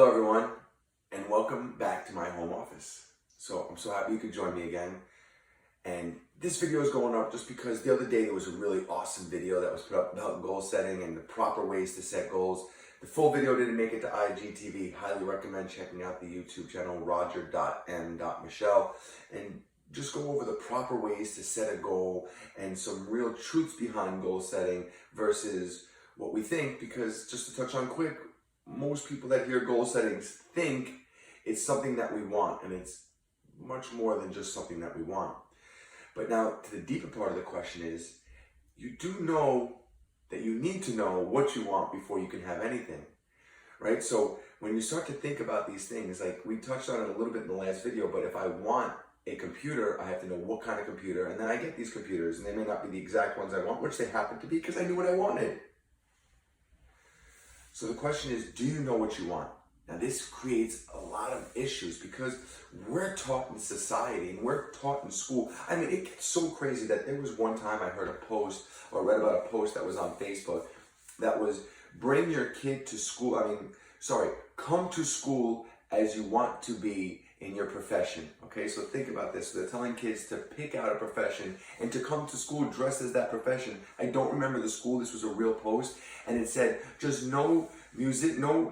Hello everyone, and welcome back to my home office. So I'm so happy you could join me again. And this video is going up just because the other day there was a really awesome video that was put up about goal setting and the proper ways to set goals. The full video didn't make it to IGTV. Highly recommend checking out the YouTube channel roger.m.michelle and just go over the proper ways to set a goal and some real truths behind goal setting versus what we think, because just to touch on quick, most people that hear goal settings think it's something that we want, and it's much more than just something that we want. But now to the deeper part of the question is, you do know that you need to know what you want before you can have anything, right? So when you start to think about these things, like we touched on it a little bit in the last video, but if I want a computer, I have to know what kind of computer, and then I get these computers, and they may not be the exact ones I want, which they happen to be because I knew what I wanted. So the question is, do you know what you want? Now this creates a lot of issues because we're taught in society and we're taught in school. I mean, it gets so crazy that there was one time I heard a post or read about a post that was on Facebook that was, bring your kid to school. Come to school as you want to be in your profession. Okay, so think about this. They're telling kids to pick out a profession and to come to school dressed as that profession. I don't remember the school. This was a real post, and it said just no music, no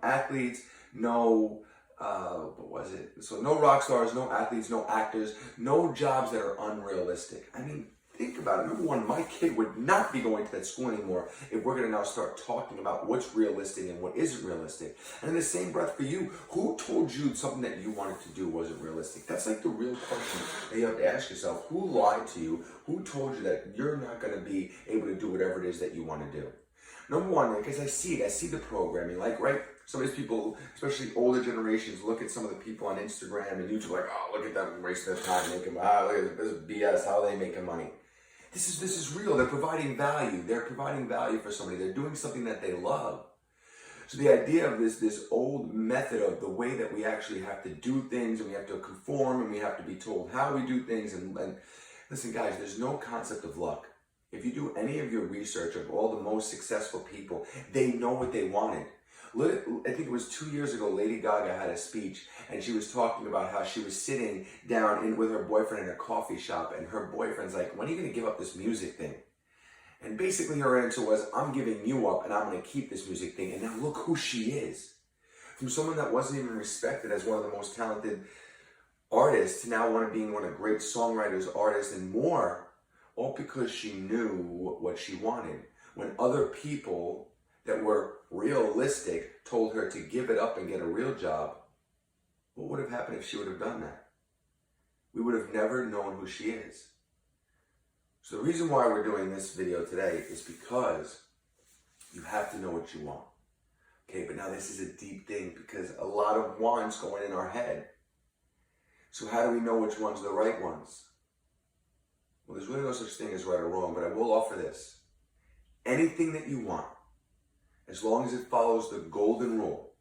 athletes, no what was it? So no rock stars, no athletes, no actors, no jobs that are unrealistic. I mean, think about it. Number one, my kid would not be going to that school anymore if we're going to now start talking about what's realistic and what isn't realistic. And in the same breath for you, who told you something that you wanted to do wasn't realistic? That's like the real question that you have to ask yourself. Who lied to you? Who told you that you're not going to be able to do whatever it is that you want to do? Number one, because I see the programming, like, right? Some of these people, especially older generations, look at some of the people on Instagram and YouTube like, oh, look at them wasting their time making money. Look at this BS, how are they making money? This is real. They're providing value. They're providing value for somebody. They're doing something that they love. So the idea of this old method of the way that we actually have to do things and we have to conform and we have to be told how we do things. And listen, guys, there's no concept of luck. If you do any of your research of all the most successful people, they know what they wanted. I think it was 2 years ago, Lady Gaga had a speech and she was talking about how she was sitting down with her boyfriend in a coffee shop, and her boyfriend's like, when are you going to give up this music thing? And basically her answer was, I'm giving you up and I'm going to keep this music thing. And now look who she is. From someone that wasn't even respected as one of the most talented artists to now being one of the great songwriters, artists, and more, all because she knew what she wanted. When other people that were realistic told her to give it up and get a real job, what would have happened if she would have done that? We would have never known who she is. So the reason why we're doing this video today is because you have to know what you want. Okay, but now this is a deep thing because a lot of wants going in our head. So how do we know which ones are the right ones? Well, there's really no such thing as right or wrong, but I will offer this. Anything that you want, as long as it follows the golden rule,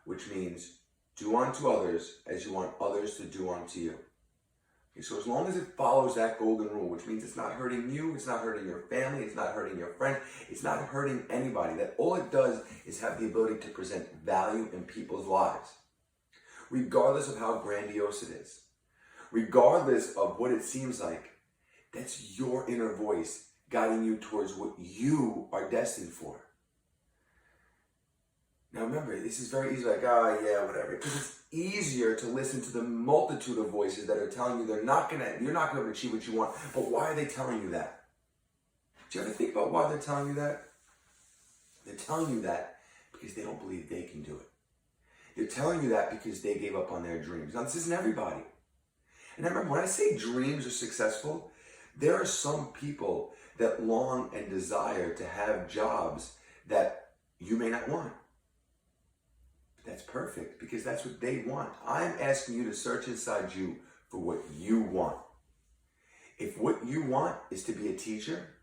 which means do unto others as you want others to do unto you. Okay, so as long as it follows that golden rule, which means it's not hurting you, it's not hurting your family, it's not hurting your friends, it's not hurting anybody, that all it does is have the ability to present value in people's lives, regardless of how grandiose it is, regardless of what it seems like. That's your inner voice guiding you towards what you are destined for. Now remember, this is very easy, like, oh yeah, whatever. Because it's easier to listen to the multitude of voices that are telling you you're not gonna achieve what you want. But why are they telling you that? Do you ever think about why they're telling you that? They're telling you that because they don't believe they can do it. They're telling you that because they gave up on their dreams. Now this isn't everybody. And I remember when I say dreams are successful, there are some people that long and desire to have jobs that you may not want. But that's perfect because that's what they want. I'm asking you to search inside you for what you want. If what you want is to be a teacher,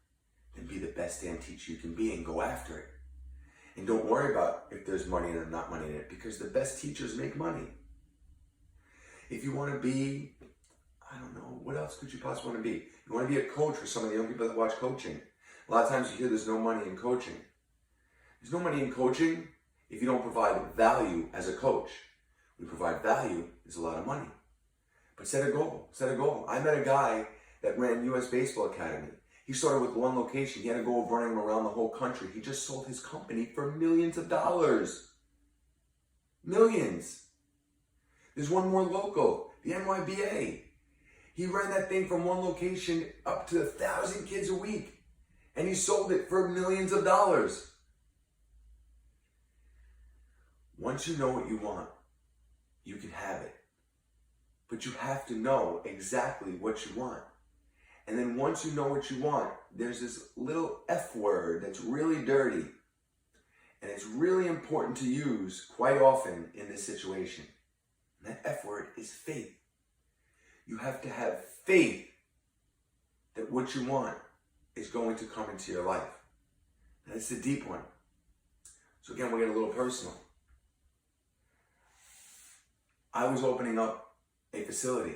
then be the best damn teacher you can be and go after it. And don't worry about if there's money or not money in it, because the best teachers make money. If you want to be, I don't know, what else could you possibly want to be? You want to be a coach for some of the young people that watch coaching. A lot of times you hear there's no money in coaching. There's no money in coaching if you don't provide value as a coach. We provide value is a lot of money. But set a goal, set a goal. I met a guy that ran US Baseball Academy. He started with one location. He had a goal of running around the whole country. He just sold his company for millions of dollars. Millions. There's one more local, the NYBA. He ran that thing from one location up to 1,000 kids a week. And he sold it for millions of dollars. Once you know what you want, you can have it. But you have to know exactly what you want. And then once you know what you want, there's this little F word that's really dirty. And it's really important to use quite often in this situation. And that F word is faith. You have to have faith that what you want is going to come into your life. And it's a deep one. So again, we'll get a little personal. I was opening up a facility.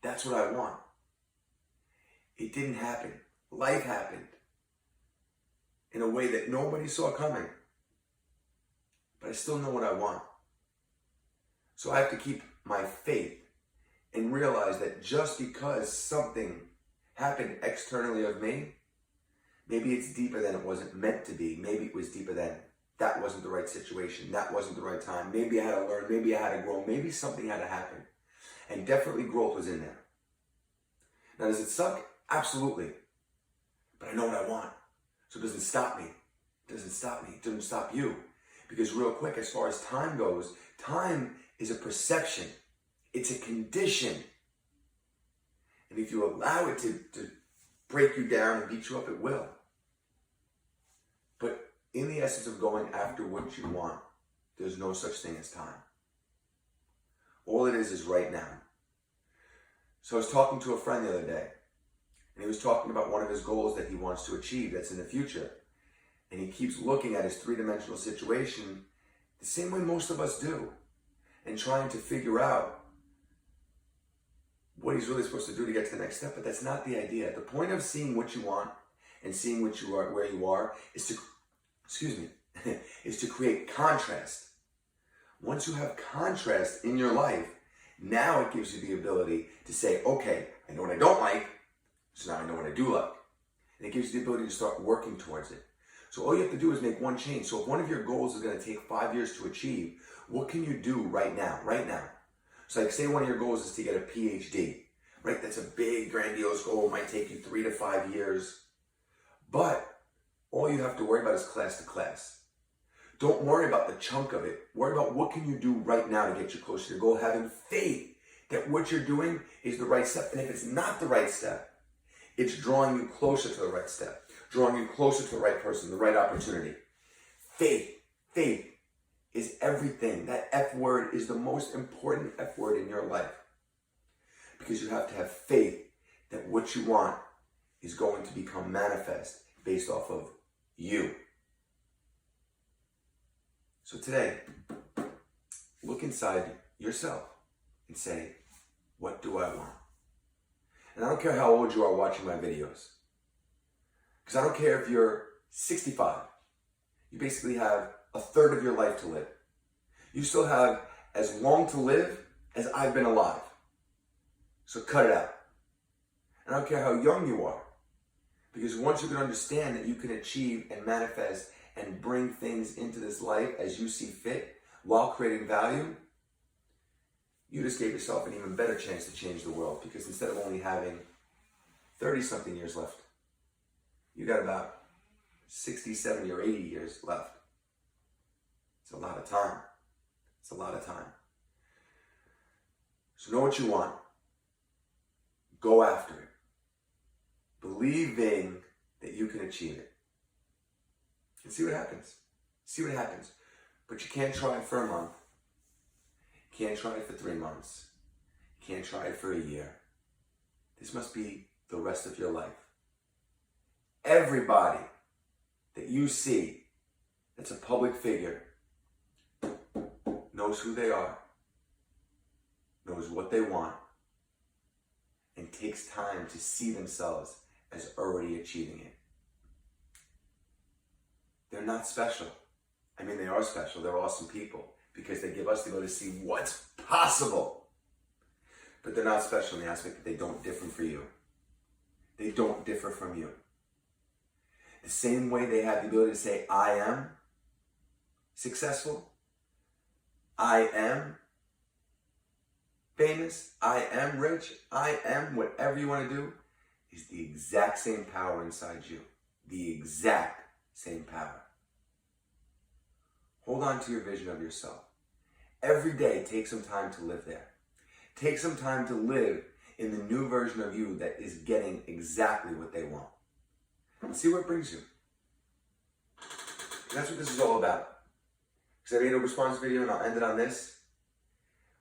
That's what I want. It didn't happen. Life happened in a way that nobody saw coming. But I still know what I want. So I have to keep my faith and realize that just because something happened externally of me, maybe it's deeper than it wasn't meant to be. Maybe it was deeper than that wasn't the right situation. That wasn't the right time. Maybe I had to learn. Maybe I had to grow. Maybe something had to happen. And definitely growth was in there. Now, does it suck? Absolutely. But I know what I want. So it doesn't stop me. It doesn't stop me. It doesn't stop you. Because real quick, as far as time goes, time is a perception. It's a condition. And if you allow it to break you down and beat you up, it will. But in the essence of going after what you want, there's no such thing as time. All it is right now. So I was talking to a friend the other day, and he was talking about one of his goals that he wants to achieve that's in the future. And he keeps looking at his three-dimensional situation the same way most of us do, and trying to figure out what he's really supposed to do to get to the next step. But that's not the idea. The point of seeing what you want and seeing what you are, where you are, is to, is to create contrast. Once you have contrast in your life, now it gives you the ability to say, okay, I know what I don't like, so now I know what I do like. And it gives you the ability to start working towards it. So all you have to do is make one change. So if one of your goals is going to take 5 years to achieve, what can you do right now? Right now. So like say one of your goals is to get a PhD, right? That's a big, grandiose goal. It might take you 3 to 5 years. But all you have to worry about is class to class. Don't worry about the chunk of it. Worry about what can you do right now to get you closer to your goal, having faith that what you're doing is the right step. And if it's not the right step, it's drawing you closer to the right step, drawing you closer to the right person, the right opportunity. Faith is everything. That F word is the most important F word in your life. Because you have to have faith that what you want is going to become manifest based off of you. So today, look inside yourself and say, what do I want? And I don't care how old you are watching my videos. Because I don't care if you're 65. You basically have a third of your life to live. You still have as long to live as I've been alive. So cut it out. And I don't care how young you are. Because once you can understand that you can achieve and manifest and bring things into this life as you see fit while creating value, you just gave yourself an even better chance to change the world. Because instead of only having 30-something years left, you got about 60, 70, or 80 years left. It's a lot of time. It's a lot of time. So know what you want. Go after it. Believing that you can achieve it. And see what happens. See what happens. But you can't try it for a month. You can't try it for 3 months. You can't try it for a year. This must be the rest of your life. Everybody that you see that's a public figure knows who they are, knows what they want, and takes time to see themselves as already achieving it. They're not special. I mean, they are special. They're awesome people because they give us the ability to see what's possible. But they're not special in the aspect that they don't differ from you. They don't differ from you. The same way they have the ability to say, I am successful, I am famous, I am rich, I am whatever you want to do, is the exact same power inside you. The exact same power. Hold on to your vision of yourself. Every day, take some time to live there. Take some time to live in the new version of you that is getting exactly what they want. See where it brings you. And that's what this is all about. Because I made a response video and I'll end it on this.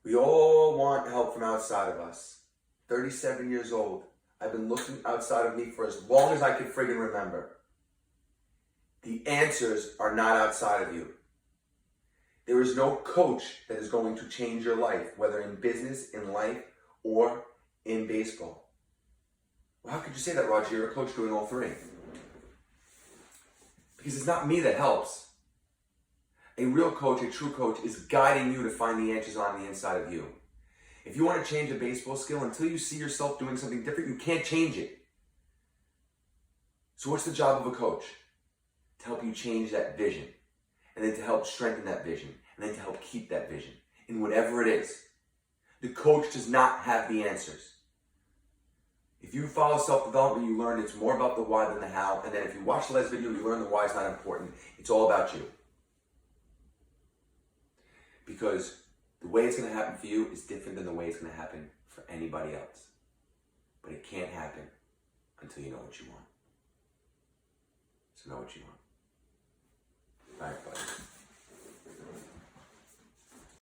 We all want help from outside of us. 37 years old. I've been looking outside of me for as long as I can friggin' remember. The answers are not outside of you. There is no coach that is going to change your life, whether in business, in life, or in baseball. Well, how could you say that, Roger? You're a coach doing all three. Because it's not me that helps. A real coach, a true coach, is guiding you to find the answers on the inside of you. If you want to change a baseball skill, until you see yourself doing something different, you can't change it. So what's the job of a coach? To help you change that vision, and then to help strengthen that vision, and then to help keep that vision in whatever it is. The coach does not have the answers. If you follow self-development, you learn it's more about the why than the how, and then if you watch the last video, you learn the why is not important. It's all about you. Because the way it's going to happen for you is different than the way it's going to happen for anybody else. But it can't happen until you know what you want. So know what you want. All right, buddy.